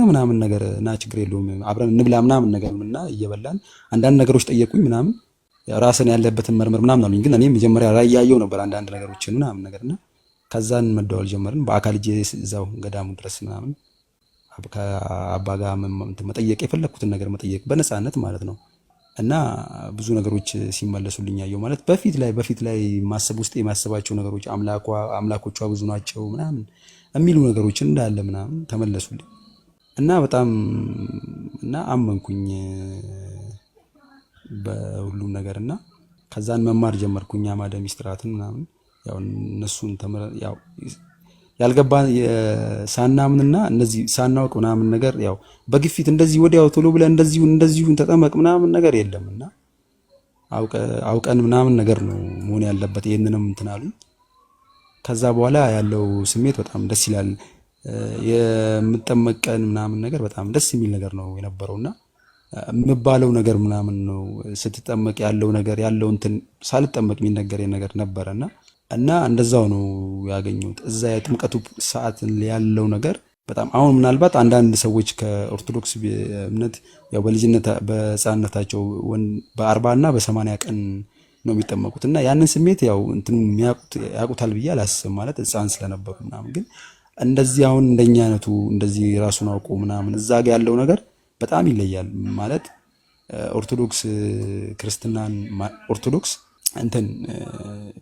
ምናምን ነገር እና ችግር የለውም አብረን እንብላ ምናምን ነገርና እየበላን አንዳንድ ነገሮች ጠየቁኝ ምናምን ራስን ያለበትን መርመር ምናምን አሉኝ። ግን እኔ መጀመሪያ ላይ ያየው ነበር አንዳንድ ነገሮችን ምናምን ነገርና ከዛን መደዋወል ጀመርን። በአካል ሄጄ እዛው ገዳሙ ድረስ ምናምን ከአባ ጋር መጠየቅ የፈለኩትን ነገር መጠየቅ በነፃነት ማለት ነው። እና ብዙ ነገሮች ሲመለሱልኝ ያየው ማለት በፊት ላይ ማሰብ ውስጥ የማሰባቸው ነገሮች አምላኮቿ ብዙ ናቸው ምናምን የሚሉ ነገሮችን እንዳለ ምናምን ተመለሱልኝ እና በጣም እና አመንኩኝ በሁሉም ነገር እና ከዛን መማር ጀመርኩኝ አማደ ሚስጥራትን ምናምን ያው እነሱን ያው ያልገባን ሳናምንና እነዚህ ሳናውቅ ምናምን ነገር ያው በግፊት እንደዚህ ወዲያው ቶሎ ብለ እንደዚሁ ተጠመቅ ምናምን ነገር የለምና አውቀን ምናምን ነገር ነው መሆን ያለበት። ይሄንንም እንትን አሉኝ። ከዛ በኋላ ያለው ስሜት በጣም ደስ ይላል። የምጠመቀን ምናምን ነገር በጣም ደስ የሚል ነገር ነው የነበረውና የምባለው ነገር ምናምን ነው ስትጠመቅ ያለው ነገር ያለው እንትን ሳልጠመቅ የሚነገረኝ ነገር ነበርና እና እንደዛው ነው ያገኘሁት እዛ የጥምቀቱ ሰዓት ያለው ነገር በጣም አሁን ምናልባት አንዳንድ ሰዎች ከኦርቶዶክስ እምነት ያው በልጅነት በሕፃንነታቸው በ40 እና በ80 ቀን ነው የሚጠመቁት እና ያንን ስሜት ያው እንትኑ ያውቁታል ብዬ አላስብም ማለት ሕፃን ስለነበሩ ምናምን። ግን እንደዚህ አሁን እንደኛ አይነቱ እንደዚህ ራሱን አውቆ ምናምን እዛ ጋር ያለው ነገር በጣም ይለያል ማለት ኦርቶዶክስ ክርስትናን ኦርቶዶክስ እንትን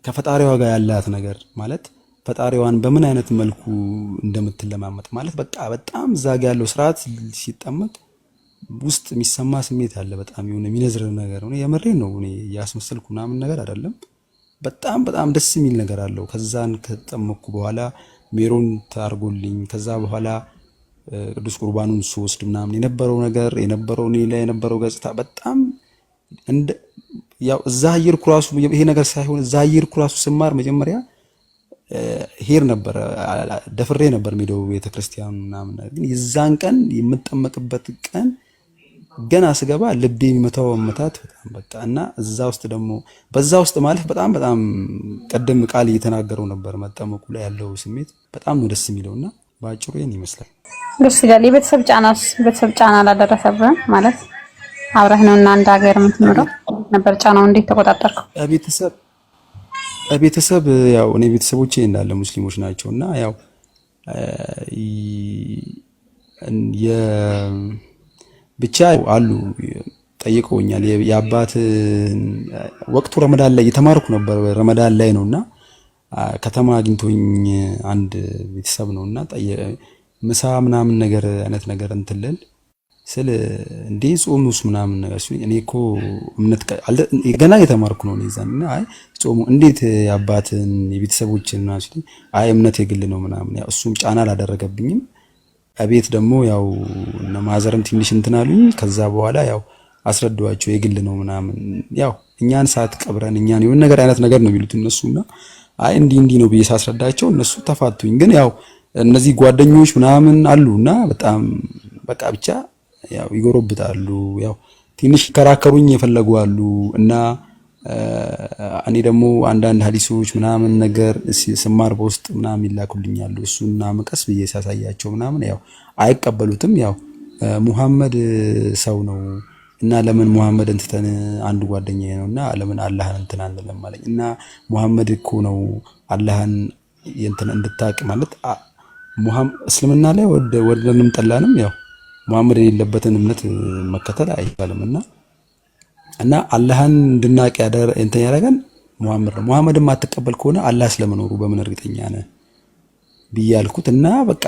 ከፈጣሪዋ ጋር ያላት ነገር ማለት ፈጣሪዋን በምን አይነት መልኩ እንደምትለማመጥ ማለት በቃ በጣም እዛ ጋር ያለው ስርዓት ሲጠመቅ ውስጥ የሚሰማ ስሜት አለ። በጣም የሆነ የሚነዝር ነገር ነው። የምሬን ነው። እኔ ያስመሰልኩ ምናምን ነገር አይደለም። በጣም ደስ የሚል ነገር አለው። ከዛን ከተጠመቅኩ በኋላ ሜሮን ታርጎልኝ ከዛ በኋላ ቅዱስ ቁርባኑን ሶስት ምናምን የነበረው ነገር እኔ ላይ የነበረው ገጽታ በጣም እንደ ያው እዛ አየርኩ ራሱ ይሄ ነገር ሳይሆን እዛ አየርኩ ራሱ ስማር መጀመሪያ ሄር ነበር ደፍሬ ነበር ሜዶ ቤተክርስቲያን ምናምን። ግን የዛን ቀን የምጠመቅበት ቀን ገና ስገባ ልቤ የሚመታው መታት በጣም በቃ እና እዛ ውስጥ ደግሞ በዛ ውስጥ ማለፍ በጣም ቀደም ቃል እየተናገረው ነበር። መጠመቁ ላይ ያለው ስሜት በጣም ነው ደስ የሚለውና ባጭሩ ይሄን ይመስላል። ደስ ይላል። የቤተሰብ ጫና አላደረሰብህም ማለት አብረህ ነውና አንድ ሀገር የምትኖረው ነበር? ጫናው እንዴት ተቆጣጠርከው? ቤተሰብ ያው እኔ ቤተሰቦቼ እንዳለ ሙስሊሞች ናቸውና ያው ብቻ አሉ ጠይቀውኛል። የአባት ወቅቱ ረመዳን ላይ እየተማርኩ ነበር። ረመዳን ላይ ነውና ከተማ አግኝቶኝ አንድ ቤተሰብ ነውና ምሳ ምናምን ነገር አይነት ነገር እንትልል ስለ እንዴ ጾሙስ ምናምን ነገር ሲል እኔ እኮ እምነት ገና የተማርኩ ነው እዛና አይ ጾሙ እንዴት ያባትን የቤተሰቦችን እና ሲል አይ እምነት የግል ነው ምናምን ያው እሱም ጫና አላደረገብኝም። አቤት ደግሞ ያው እና ማዘርም ትንሽ እንትን አሉኝ። ከዛ በኋላ ያው አስረዳዋቸው የግል ነው ምናምን ያው እኛን ሰዓት ቀብረን እኛን የሆነ ነገር አይነት ነገር ነው የሚሉት እነሱና አይ እንዲህ ነው ብዬ ሳስረዳቸው እነሱ ተፋቱኝ። ግን ያው እነዚህ ጓደኞች ምናምን አሉና በጣም በቃ ብቻ ያው ይጎረብታሉ። ያው ትንሽ ከራከሩኝ የፈለጉ አሉ እና እኔ ደግሞ አንዳንድ ሐዲሶች ምናምን ነገር ስማር በውስጥ ምናምን ይላኩልኛል። እሱና መቀስ ብዬ ሳሳያቸው ምናምን ያው አይቀበሉትም። ያው ሙሐመድ ሰው ነው እና ለምን ሙሐመድ እንትተን አንድ ጓደኛዬ ነውና ለምን አላህን እንትን አንልም ማለት እና ሙሐመድ እኮ ነው አላህን እንትን እንድታቅ ማለት ሙሐመድ እስልምና ላይ ወደንም ጠላንም ያው ሙሐመድ የሌለበትን እምነት መከተል አይባልምና እና አላህን እንድናቅ እንትን ያደረገን ሙሐመድ ነው። ሙሐመድን ማትቀበል ከሆነ አላህ ስለመኖሩ በምን እርግጠኛ ነህ ብያልኩት እና በቃ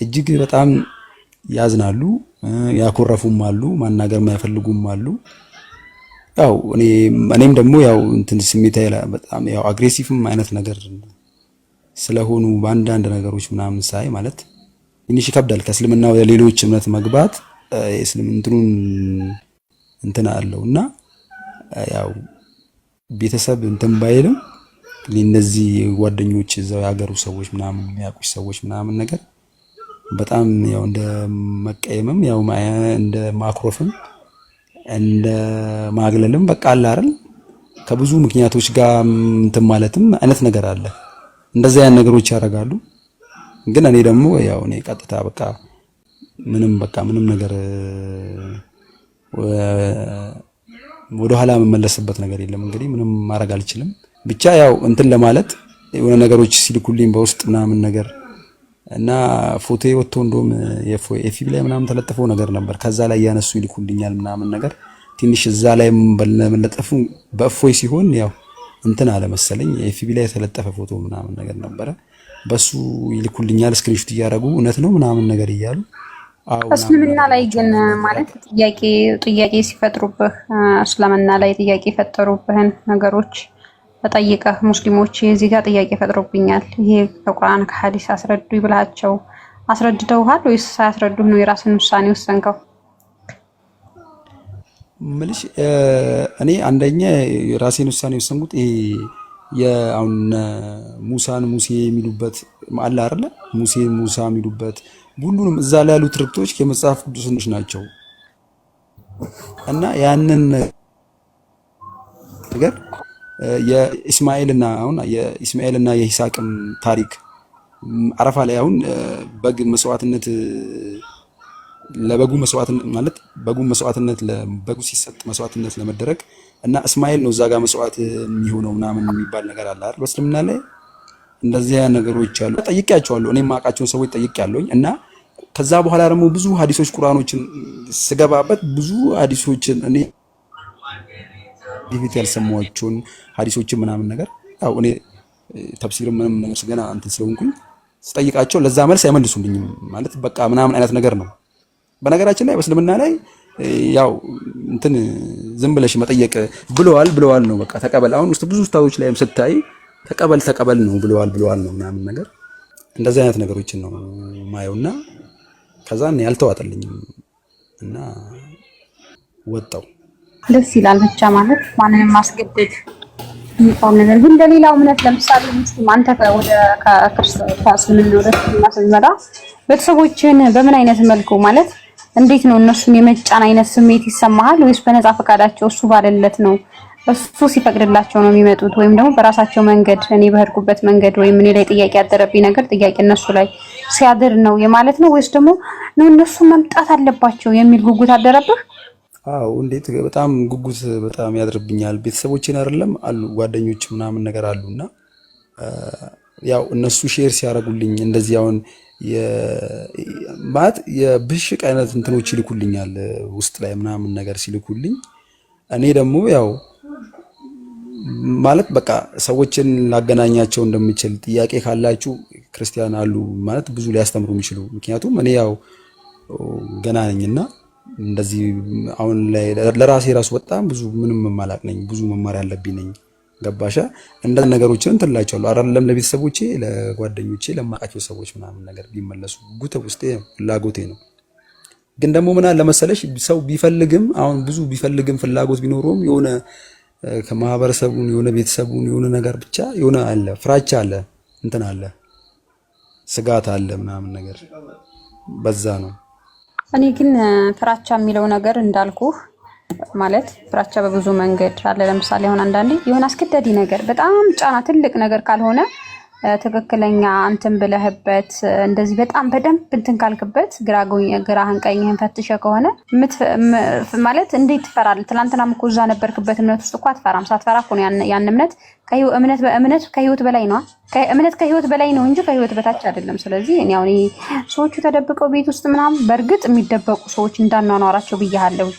እጅግ በጣም ያዝናሉ። ያኮረፉም አሉ፣ ማናገር የማይፈልጉም አሉ። ያው እኔም ደግሞ ያው እንትን ስሜታዬ በጣም ያው አግሬሲቭም አይነት ነገር ስለሆኑ በአንዳንድ ነገሮች ምናምን ሳይ ማለት ትንሽ ይከብዳል። ከእስልምና ወደ ሌሎች እምነት መግባት የእስልምናን እንትን አለውና ያው ቤተሰብ እንትን ባይልም እነዚህ ጓደኞች እዛው ያገሩ ሰዎች ምናምን የሚያውቁሽ ሰዎች ምናምን ነገር በጣም ያው እንደ መቀየምም ያው እንደ ማክሮፍም እንደ ማግለልም በቃ አለ አይደል ከብዙ ምክንያቶች ጋር እንትን ማለትም አይነት ነገር አለ። እንደዛ ያን ነገሮች ያደርጋሉ። ግን እኔ ደግሞ ያው እኔ ቀጥታ በቃ ምንም በቃ ምንም ነገር ወደ ኋላ መመለስበት ነገር የለም። እንግዲህ ምንም ማድረግ አልችልም። ብቻ ያው እንትን ለማለት የሆነ ነገሮች ሲልኩልኝ በውስጥ ምናምን ነገር እና ፎቶ ወጥቶ እንደውም የኤፍቢ ላይ ምናምን ተለጥፈው ነገር ነበር። ከዛ ላይ ያነሱ ይልኩልኛል ምናምን ነገር ትንሽ እዛ ላይ መለጠፉ በእፎይ ሲሆን ያው እንትን አለ መሰለኝ የኤፍቢ ላይ የተለጠፈ ፎቶ ምናምን ነገር ነበረ። በሱ ይልኩልኛል ስክሪንሾት እያደረጉ እውነት ነው ምናምን ነገር እያሉ እስልምና ላይ ግን ማለት ጥያቄ ሲፈጥሩብህ እስልምና ላይ ጥያቄ የፈጠሩብህን ነገሮች ተጠይቀህ ሙስሊሞች እዚህ ጋር ጥያቄ ፈጥሮብኛል ይሄ ከቁርአን ከሐዲስ አስረዱ ይብላቸው አስረድተውሃል ወይስ ሳያስረዱህ ነው የራስን ውሳኔ ወሰንከው? ምልሽ እኔ አንደኛ የራሴን ውሳኔ ወሰንኩት ይሄ የአሁን ሙሴ የሚሉበት አለ አይደለ? ሙሳ የሚሉበት ሁሉንም እዛ ላይ ያሉ ትርክቶች ከመጽሐፍ ቅዱስኖች ናቸው እና ያንን ነገር የኢስማኤልና የይስሐቅም ታሪክ አረፋ ላይ አሁን በግ መስዋዕትነት ለበጉ መስዋዕትነት ማለት በጉ መስዋዕትነት ለበጉ ሲሰጥ መስዋዕትነት ለመደረግ እና እስማኤል ነው እዛ ጋር መስዋዕት የሚሆነው ምናምን የሚባል ነገር አለ አይደል? በእስልምና ላይ እንደዚህ ያ ነገሮች አሉ። ጠይቄያቸዋለሁ እኔም ማውቃቸውን ሰዎች ጠይቄያለሁኝ እና ከዛ በኋላ ደግሞ ብዙ ሐዲሶች ቁርአኖችን ስገባበት ብዙ ሐዲሶችን እኔ ዲቪት ያልሰማዎቹን ሐዲሶችን ምናምን ነገር ያው እኔ ተፍሲርም ምንም ነገር ገና እንትን ስለሆንኩኝ ስጠይቃቸው ለዛ መልስ አይመልሱልኝም ማለት በቃ ምናምን አይነት ነገር ነው። በነገራችን ላይ በእስልምና ላይ ያው እንትን ዝም ብለሽ መጠየቅ ብለዋል ነው በቃ ተቀበል። አሁን ውስጥ ብዙ ኡስታዞች ላይም ስታይ ተቀበል ነው ብለዋል ነው ምናምን ነገር እንደዚህ አይነት ነገሮችን ነው ማየውና ከዛን ያልተዋጠልኝም እና ወጣው። ደስ ይላል ብቻ ማለት ማንንም ማስገደድ የሚባል ነገር ግን እንደሌላው እምነት ለምሳሌ ሙስሊም አንተ ወደ ከእስልምና ወደ እስልምና ስትመጣ ቤተሰቦችን በምን አይነት መልኩ ማለት እንዴት ነው እነሱን የመጫን አይነት ስሜት ይሰማሃል ወይስ በነፃ ፈቃዳቸው እሱ ባለለት ነው እሱ ሲፈቅድላቸው ነው የሚመጡት ወይም ደግሞ በራሳቸው መንገድ እኔ በሄድኩበት መንገድ ወይም እኔ ላይ ጥያቄ ያደረብኝ ነገር ጥያቄ እነሱ ላይ ሲያድር ነው የማለት ነው ወይስ ደግሞ ነው እነሱ መምጣት አለባቸው የሚል ጉጉት አደረብህ? አዎ እንዴት በጣም ጉጉት በጣም ያድርብኛል። ቤተሰቦቼን አይደለም አሉ ጓደኞች ምናምን ነገር አሉና ያው እነሱ ሼር ሲያደርጉልኝ እንደዚህ አሁን ማለት የብሽቅ አይነት እንትኖች ይልኩልኛል ውስጥ ላይ ምናምን ነገር ሲልኩልኝ እኔ ደግሞ ያው ማለት በቃ ሰዎችን ላገናኛቸው እንደምችል ጥያቄ ካላችሁ ክርስቲያን አሉ ማለት ብዙ ሊያስተምሩ የሚችሉ ምክንያቱም እኔ ያው ገና ነኝና እንደዚህ አሁን ላይ ለራሴ ራሱ በጣም ብዙ ምንም መማላቅ ነኝ ብዙ መማር ያለብኝ ነኝ። ገባሻ? እንደዚህ ነገሮችን እንትላቸዋለሁ አይደለም ለቤተሰቦቼ ለጓደኞቼ ለማቃቸው ሰዎች ምናምን ነገር ቢመለሱ ጉተ ውስጤ ፍላጎቴ ነው። ግን ደግሞ ምን አለ መሰለሽ ሰው ቢፈልግም አሁን ብዙ ቢፈልግም ፍላጎት ቢኖረውም የሆነ ከማህበረሰቡን የሆነ ቤተሰቡን የሆነ ነገር ብቻ የሆነ አለ ፍራቻ አለ እንትን አለ ስጋት አለ ምናምን ነገር በዛ ነው። እኔ ግን ፍራቻ የሚለው ነገር እንዳልኩህ ማለት ፍራቻ በብዙ መንገድ አለ። ለምሳሌ አሁን አንዳንዴ የሆነ አስገዳዲ ነገር በጣም ጫና ትልቅ ነገር ካልሆነ ትክክለኛ አንተን ብለህበት እንደዚህ በጣም በደንብ እንትን ካልክበት ግራህን ቀኝህን ፈትሸህ ከሆነ ማለት እንዴት ትፈራለህ? ትናንትናም እኮ እዛ ነበርክበት እምነት ውስጥ እኮ አትፈራም። ሳትፈራ እኮ ነው ያን እምነት ከህይወት በላይ ነው። እምነት ከህይወት በላይ ነው እንጂ ከህይወት በታች አይደለም። ስለዚህ እኔ አሁን ሰዎቹ ተደብቀው ቤት ውስጥ ምናምን በእርግጥ የሚደበቁ ሰዎች እንዳኗኗራቸው ብያለሁ።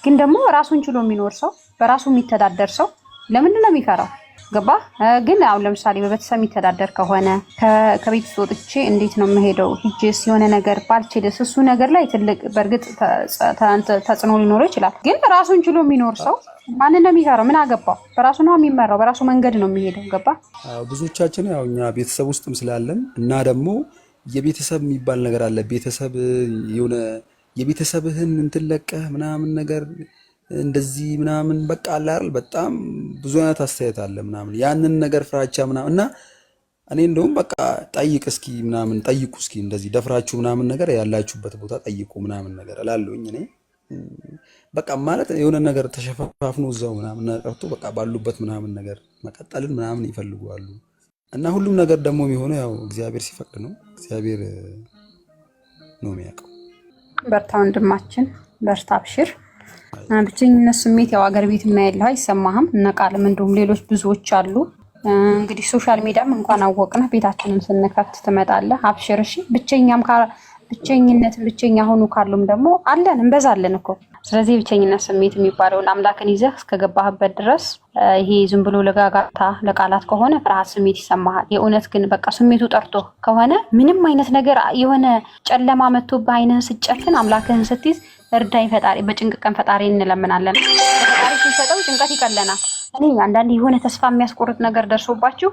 ግን ደግሞ ራሱን ችሎ የሚኖር ሰው በራሱ የሚተዳደር ሰው ለምንድን ነው የሚፈራው? ገባ? ግን አሁን ለምሳሌ በቤተሰብ የሚተዳደር ከሆነ ከቤት ውስጥ ወጥቼ እንዴት ነው የምሄደው? ሂጅስ የሆነ ነገር ባልችልስ እሱ ነገር ላይ ትልቅ በእርግጥ ተጽዕኖ ሊኖረው ይችላል። ግን ራሱን ችሎ የሚኖር ሰው ማንን ነው የሚፈራው? ምን አገባው? በራሱ ነው የሚመራው፣ በራሱ መንገድ ነው የሚሄደው። ገባ? ብዙዎቻችን ያው እኛ ቤተሰብ ውስጥም ስላለን እና ደግሞ የቤተሰብ የሚባል ነገር አለ። ቤተሰብ የሆነ የቤተሰብህን እንትን ለቀህ ምናምን ነገር እንደዚህ ምናምን በቃ አለ አይደል? በጣም ብዙ አይነት አስተያየት አለ ምናምን ያንን ነገር ፍራቻ ምናምን እና እኔ እንደውም በቃ ጠይቅ እስኪ ምናምን ጠይቁ እስኪ እንደዚህ ደፍራችሁ ምናምን ነገር ያላችሁበት ቦታ ጠይቁ ምናምን ነገር እላለሁኝ። እኔ በቃ ማለት የሆነ ነገር ተሸፋፍኖ እዛው ምናምን ቀርቶ በቃ ባሉበት ምናምን ነገር መቀጠልን ምናምን ይፈልጋሉ እና ሁሉም ነገር ደግሞ የሚሆነው ያው እግዚአብሔር ሲፈቅድ ነው። እግዚአብሔር ነው የሚያውቀው። በርታ ወንድማችን፣ በርታ አብሽር። ብቸኝነት ስሜት ያው አገር ቤት የማያለው አይሰማህም። እነ ቃልም እንዲሁም ሌሎች ብዙዎች አሉ። እንግዲህ ሶሻል ሚዲያም እንኳን አወቅነህ ቤታችንን ስንከፍት ትመጣለህ። አብሽር እሺ። ብቸኝነት ብቸኛ ሆኑ ካሉም ደግሞ አለን እንበዛለን እኮ። ስለዚህ ብቸኝነት ስሜት የሚባለውን አምላክን ይዘህ እስከገባህበት ድረስ ይሄ ዝም ብሎ ለጋጋታ ለቃላት ከሆነ ፍርሃት ስሜት ይሰማሃል። የእውነት ግን በቃ ስሜቱ ጠርቶ ከሆነ ምንም አይነት ነገር የሆነ ጨለማ መጥቶብህ ዓይንህን ስትጨፍን አምላክህን ስትይዝ እርዳኝ ፈጣሪ፣ በጭንቅ ቀን ፈጣሪ እንለምናለን። ፈጣሪ ሲሰጠው ጭንቀት ይቀለናል። እኔ አንዳንዴ የሆነ ተስፋ የሚያስቆርጥ ነገር ደርሶባችሁ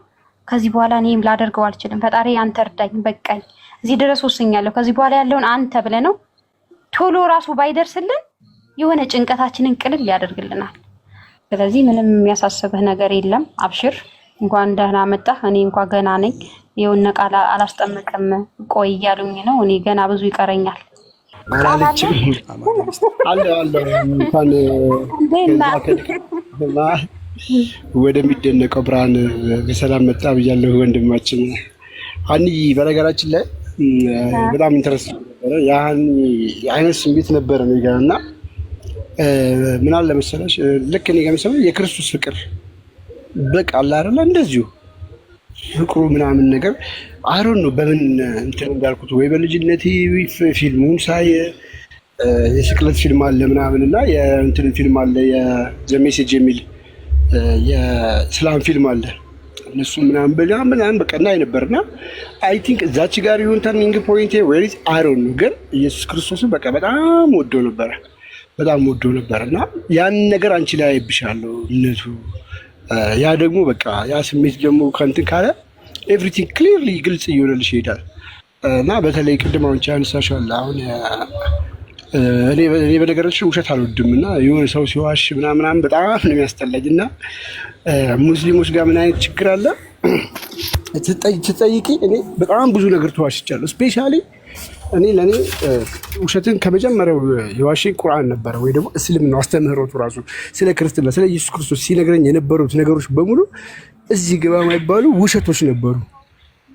ከዚህ በኋላ እኔም ላደርገው አልችልም፣ ፈጣሪ አንተ እርዳኝ፣ በቃኝ፣ እዚህ ድረስ ወስኛለሁ፣ ከዚህ በኋላ ያለውን አንተ ብለህ ነው ቶሎ ራሱ ባይደርስልን የሆነ ጭንቀታችንን ቅልል ያደርግልናል። ስለዚህ ምንም የሚያሳስብህ ነገር የለም። አብሽር፣ እንኳን ደህና መጣህ። እኔ እንኳን ገና ነኝ። የሆነ ቃል አላስጠምቅም ቆይ እያሉኝ ነው። እኔ ገና ብዙ ይቀረኛል። እንኳን ወደሚደነቀው ብርሃን በሰላም መጣ ብያለሁ ወንድማችን ሀኒ። በነገራችን ላይ በጣም ኢንተረስት ነበረ የአይነት ስሜት ነበረ እኔ ጋር እና ምን አለ መሰለሽ ልክ እኔ ጋር መሰለሽ የክርስቶስ ፍቅር በቃ አለ አይደል እንደዚሁ ፍቅሩ ምናምን ነገር አሮን ነው በምን እንትን እንዳልኩት ወይ በልጅነቴ ፊልሙን ሳይ የስቅለት ፊልም አለ ምናምን እና የእንትን ፊልም አለ የዘሜሴጅ የሚል የእስላም ፊልም አለ እነሱ ምናምን በቃ እናይ ነበርና አይ ቲንክ እዛች ጋር ይሁን ተርኒንግ ፖይንት ዌር ኢዝ አሮን ነው ግን ኢየሱስ ክርስቶስን በቃ በጣም ወዶ ነበር እና ያን ነገር አንቺ ላይ አይብሻለሁ እነቱ ያ ደግሞ በቃ ያ ስሜት ደግሞ ከእንትን ካለ ኤቭሪቲንግ ክሊርሊ ግልጽ እየሆነልሽ ይሄዳል። እና በተለይ ቅድም አሁን ቻንሳሻል አሁን እኔ በነገራችን ውሸት አልወድም እና የሆነ ሰው ሲዋሽ ምናምን በጣም ነው የሚያስጠላኝ። እና ሙስሊሞች ጋር ምን አይነት ችግር አለ ትጠይቂ እኔ በጣም ብዙ ነገር ተዋሽቻለሁ። ስፔሻሊ ለእኔ ውሸትን ከመጀመሪያው የዋሸኝ ቁርአን ነበረ ወይ ደግሞ እስልምና አስተምህሮቱ ራሱ ስለ ክርስትና ስለ ኢየሱስ ክርስቶስ ሲነግረኝ የነበሩት ነገሮች በሙሉ እዚህ ግባ የማይባሉ ውሸቶች ነበሩ።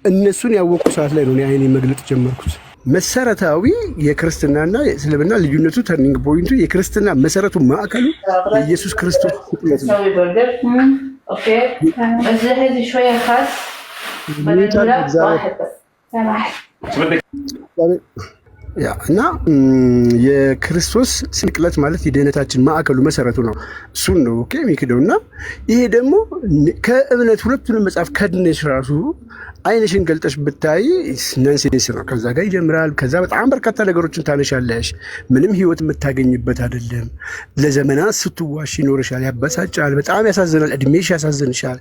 እነሱን ያወቁ ሰዓት ላይ ነው አይኔ መግለጥ ጀመርኩት። መሰረታዊ የክርስትናና የእስልምና ልዩነቱ ተርኒንግ ፖይንቱ የክርስትና መሰረቱ ማዕከሉ የኢየሱስ ክርስቶስ ፍጥረት ነው። እና የክርስቶስ ስቅለት ማለት የድህነታችን ማዕከሉ መሰረቱ ነው። እሱን ነው ኦኬ የሚክደው እና ይሄ ደግሞ ከእምነት ሁለቱንም መጽሐፍ ከድነሽ ራሱ አይንሽን ገልጠሽ ብታይ ነንሴንስ ነው። ከዛ ጋር ይጀምራል። ከዛ በጣም በርካታ ነገሮችን ታነሻለሽ። ምንም ህይወት የምታገኝበት አይደለም። ለዘመናት ስትዋሽ ይኖርሻል። ያበሳጫል። በጣም ያሳዝናል። እድሜሽ ያሳዝንሻል።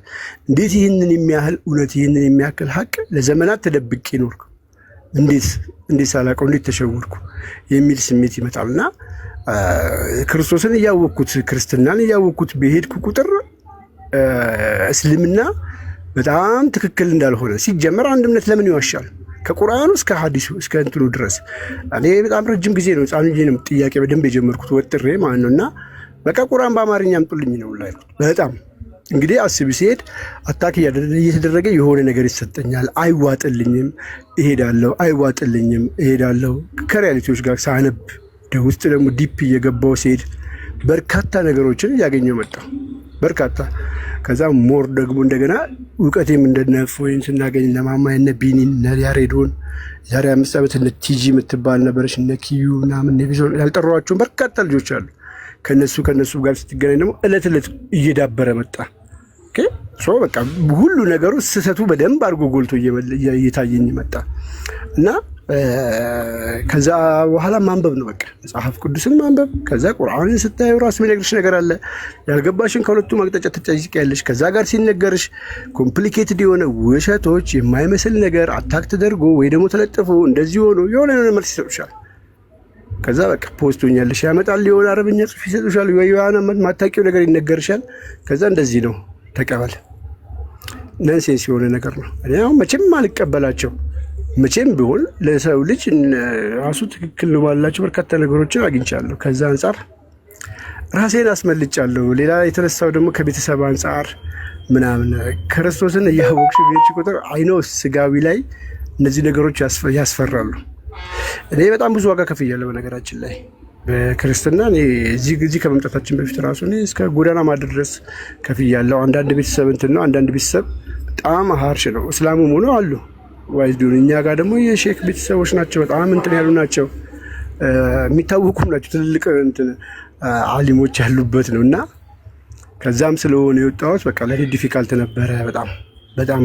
እንዴት ይህንን የሚያህል እውነት ይህንን የሚያክል ሀቅ ለዘመናት ተደብቄ ይኖርኩ እንዴት ሳላውቀው እንዴት ተሸወድኩ የሚል ስሜት ይመጣልና ክርስቶስን እያወቅኩት ክርስትናን እያወቅኩት በሄድኩ ቁጥር እስልምና በጣም ትክክል እንዳልሆነ ሲጀመር አንድ እምነት ለምን ይዋሻል? ከቁርአኑ እስከ ሐዲሱ እስከ እንትኑ ድረስ እኔ በጣም ረጅም ጊዜ ነው ህፃን ልጅ ነው ጥያቄ በደንብ የጀመርኩት ወጥሬ ማለት ነውና በቃ ቁርአን በአማርኛ አምጡልኝ ነው ላይ በጣም እንግዲህ አስቢ ሲሄድ አታክ እየተደረገ የሆነ ነገር ይሰጠኛል፣ አይዋጥልኝም፣ እሄዳለሁ፣ አይዋጥልኝም፣ እሄዳለሁ። ከሪያሊቲዎች ጋር ሳነብ ውስጥ ደግሞ ዲፕ እየገባው ሲሄድ በርካታ ነገሮችን እያገኘው መጣሁ። በርካታ ከዛ ሞር ደግሞ እንደገና እውቀቴም እንደነፍ ወይን ስናገኝ ለማማ የነ ቢኒን ያሬዶን ዛሬ 5 ዓመት እነ ቲጂ የምትባል ነበረች እነ ኪዩ ምናምን ያልጠሯቸውን በርካታ ልጆች አሉ። ከነሱ ጋር ስትገናኝ ደግሞ እለት እየዳበረ መጣ። ኦኬ ሶ በቃ ሁሉ ነገሩ ስህተቱ በደንብ አድርጎ ጎልቶ እየታየኝ መጣ እና ከዛ በኋላ ማንበብ ነው በቃ መጽሐፍ ቅዱስን ማንበብ። ከዛ ቁርአንን ስታየው ራሱ የሚነግርሽ ነገር አለ። ያልገባሽን ከሁለቱም አቅጣጫ ትጠይቂያለሽ። ከዛ ጋር ሲነገርሽ ኮምፕሊኬትድ የሆነ ውሸቶች፣ የማይመስል ነገር አታክ ተደርጎ ወይ ደግሞ ተለጥፎ እንደዚህ ሆኖ የሆነ መልስ ይሰጡሻል። ከዛ በቃ ፖስቶኛለሽ ያመጣል። የሆነ አረብኛ ጽሑፍ ይሰጡሻል። ወይ የሆነ ማታውቂው ነገር ይነገርሻል። ከዛ እንደዚህ ነው ተቀበል። ነንሴንስ የሆነ ነገር ነው። እኔ አሁን መቼም አልቀበላቸው። መቼም ቢሆን ለሰው ልጅ ራሱ ትክክል ነው ባላቸው በርካታ ነገሮችን አግኝቻለሁ። ከዛ አንጻር ራሴን አስመልጫለሁ። ሌላ የተነሳው ደግሞ ከቤተሰብ አንጻር ምናምን ክርስቶስን እያወቅሽ ቤት ቁጥር አይኖ ስጋዊ ላይ እነዚህ ነገሮች ያስፈራሉ። እኔ በጣም ብዙ ዋጋ ከፍያለሁ በነገራችን ላይ በክርስትና። እኔ እዚህ ከመምጣታችን በፊት ራሱ እኔ እስከ ጎዳና ማድረስ ድረስ ከፍያለሁ። አንዳንድ ቤተሰብ እንትን ነው፣ አንዳንድ ቤተሰብ በጣም ሀርሽ ነው። እስላሙም ሆኖ አሉ ዋይዝዱን። እኛ ጋር ደግሞ የሼክ ቤተሰቦች ናቸው፣ በጣም እንትን ያሉ ናቸው፣ የሚታወቁም ናቸው፣ ትልልቅ እንትን አሊሞች ያሉበት ነው። እና ከዛም ስለሆነ የወጣሁት በቃ ለኔ ዲፊካልት ነበረ በጣም በጣም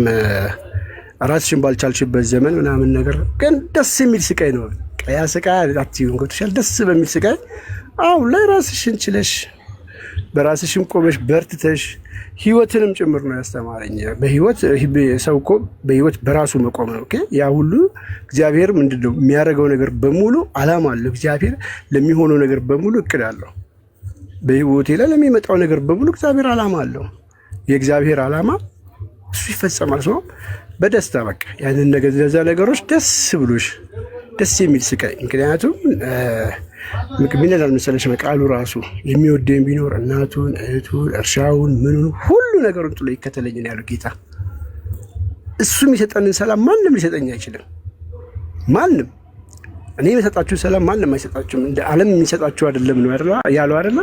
ራስሽን ባልቻልሽበት ዘመን ምናምን ነገር ግን ደስ የሚል ስቃይ ነው። ያ ስቃይ አትይውን ገብቶሻል። ደስ በሚል ስቃይ አሁን ላይ ራስሽን ችለሽ በራስሽም ቆመሽ በርትተሽ ህይወትንም ጭምር ነው ያስተማረኝ። በህይወት ሰው እኮ በህይወት በራሱ መቆም ነው። ኦኬ ያ ሁሉ እግዚአብሔር ምንድነው የሚያደርገው ነገር በሙሉ አላማ አለው። እግዚአብሔር ለሚሆነው ነገር በሙሉ እቅድ አለው። በህይወቴ ላይ ለሚመጣው ነገር በሙሉ እግዚአብሔር አላማ አለው። የእግዚአብሔር አላማ እሱ ይፈጸማል። ሰው በደስታ በቃ ያንን ነገር ለዛ ነገሮች ደስ ብሎሽ ደስ የሚል ስቃይ። ምክንያቱም ምን ይላል መሰለሽ ቃሉ ራሱ የሚወደኝ ቢኖር እናቱን፣ እህቱን፣ እርሻውን፣ ምኑን ሁሉ ነገሩን ጥሎ ይከተለኝ ነው ያለው ጌታ። እሱ የሚሰጠንን ሰላም ማንም ሊሰጠኝ አይችልም። ማንም እኔ የምሰጣችሁ ሰላም ማንም አይሰጣችሁም። እንደ ዓለም የሚሰጣችሁ አይደለም ነው ያለው አይደለ?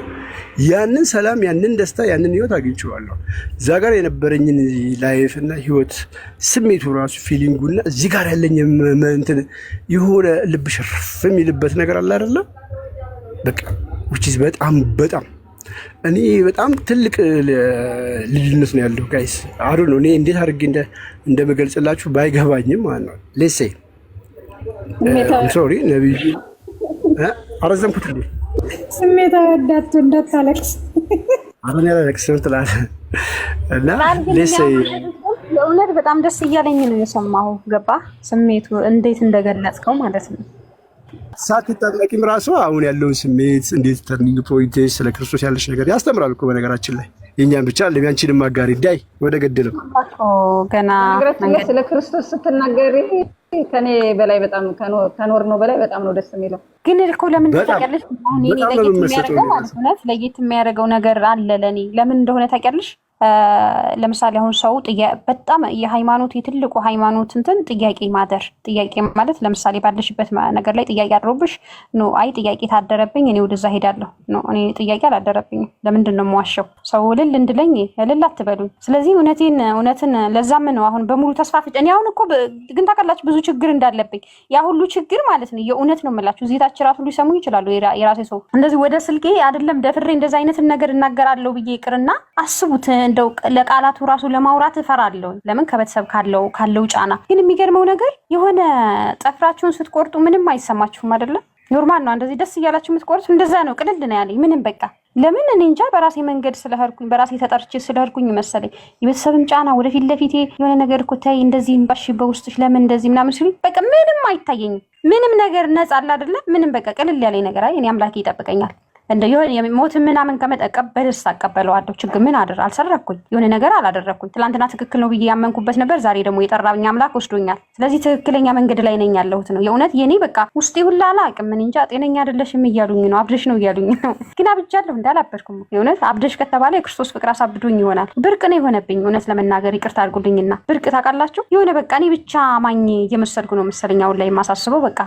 ያንን ሰላም፣ ያንን ደስታ፣ ያንን ህይወት አግኝቼዋለሁ። እዛ ጋር የነበረኝን ላይፍ እና ህይወት ስሜቱ ራሱ ፊሊንጉና እዚህ ጋር ያለኝ እንትን የሆነ ልብ ሽርፍ የሚልበት ነገር አለ አይደለ? በቃ which is በጣም እኔ በጣም ትልቅ ልዩነት ነው ያለው ጋይስ። አዶ ነው እኔ እንዴት አድርጌ እንደምገልጽላችሁ ባይገባኝም ማለት ነው። ሌሴ ሶሪ ነብዩ አረዘምኩት እንዴ? ስሜታዊ እንዳታለቅስ አሁን ያለቅስ እንትላል እና ሌሴ የእውነት በጣም ደስ እያለኝ ነው የሰማሁ። ገባ ስሜቱ እንዴት እንደገለጽከው ማለት ነው። ሳትጠመቂም ራሱ አሁን ያለውን ስሜት እንዴት ተርኒንግ ፖይንት ስለ ክርስቶስ ያለሽ ነገር ያስተምራል እኮ በነገራችን ላይ የኛን ብቻ ለሚያንቺንም አጋሪ ዳይ ወደ ገደለው ገና ስለ ክርስቶስ ስትናገሪ ከኔ በላይ በጣም ከኖር ነው በላይ በጣም ነው ደስ የሚለው። ግን እኮ ለምን ታውቂያለሽ? አሁን እኔ ለየት የሚያደርገው ማለት ነው ለየት የሚያደርገው ነገር አለ ለኔ። ለምን እንደሆነ ታውቂያለሽ? ለምሳሌ አሁን ሰው በጣም የሃይማኖት የትልቁ ሃይማኖት እንትን ጥያቄ ማለት ለምሳሌ ባለሽበት ነገር ላይ ጥያቄ አድሮብሽ ነው አይ ጥያቄ ታደረብኝ እኔ ወደዛ ሄዳለሁ ነው። እኔ ጥያቄ አላደረብኝም። ለምንድን ነው የምዋሸው? ሰው እልል እንድለኝ እልል አትበሉኝ። ስለዚህ እውነትን ለዛም ነው አሁን በሙሉ ተስፋፍጭ። እኔ አሁን እኮ ግን ታውቃላችሁ ብዙ ችግር እንዳለብኝ ያ ሁሉ ችግር ማለት ነው የእውነት ነው የምላችሁ። እዚህ ታች ራሱ ሊሰሙ ይችላሉ። የራሴ ሰው እንደዚህ ወደ ስልኬ አይደለም ደፍሬ እንደዛ አይነትን ነገር እናገራለሁ ብዬ ይቅርና አስቡት እንደው ለቃላቱ ራሱ ለማውራት እፈራለሁ። ለምን ከቤተሰብ ካለው ጫና። ግን የሚገርመው ነገር የሆነ ጠፍራችሁን ስትቆርጡ ምንም አይሰማችሁም አይደለም? ኖርማል ነው እንደዚህ ደስ እያላችሁ የምትቆርጡ። እንደዛ ነው ቅልል ነው ያለኝ ምንም በቃ ለምን እኔ እንጃ በራሴ መንገድ ስለሄድኩኝ በራሴ ተጠርቼ ስለሄድኩኝ መሰለኝ የቤተሰብም ጫና ወደፊት ለፊቴ የሆነ ነገር እኮ ታይ እንደዚህ ባሽ በውስጥሽ ለምን እንደዚህ ምናምን ሲሉ በቃ ምንም አይታየኝም። ምንም ነገር ነፃ አለ አይደለ? ምንም በቃ ቅልል ያለኝ ነገር አይ እኔ አምላኬ ይጠብቀኛል። እንደ የሆነ የሞት ምናምን ከመጠቀም በደስታ አቀበለዋለሁ። ችግር ምን አልሰረኩኝ፣ የሆነ ነገር አላደረኩኝ። ትላንትና ትክክል ነው ብዬ ያመንኩበት ነበር፣ ዛሬ ደግሞ የጠራኝ አምላክ ወስዶኛል። ስለዚህ ትክክለኛ መንገድ ላይ ነኝ ያለሁት ነው የእውነት። የኔ በቃ ውስጤ ሁላ አላውቅም ምን እንጃ ጤነኛ አይደለሽም እያሉኝ ነው፣ አብደሽ ነው እያሉኝ ነው። ግን አብጃለሁ እንዳላበድኩም የእውነት። አብደሽ ከተባለ የክርስቶስ ፍቅር አሳብዶኝ ይሆናል። ብርቅ ነው የሆነብኝ እውነት ለመናገር ይቅርታ አድርጉልኝና ብርቅ ታውቃላችሁ። የሆነ በቃ እኔ ብቻ አማኝ እየመሰልኩ ነው መሰለኝ አሁን ላይ የማሳስበው። በቃ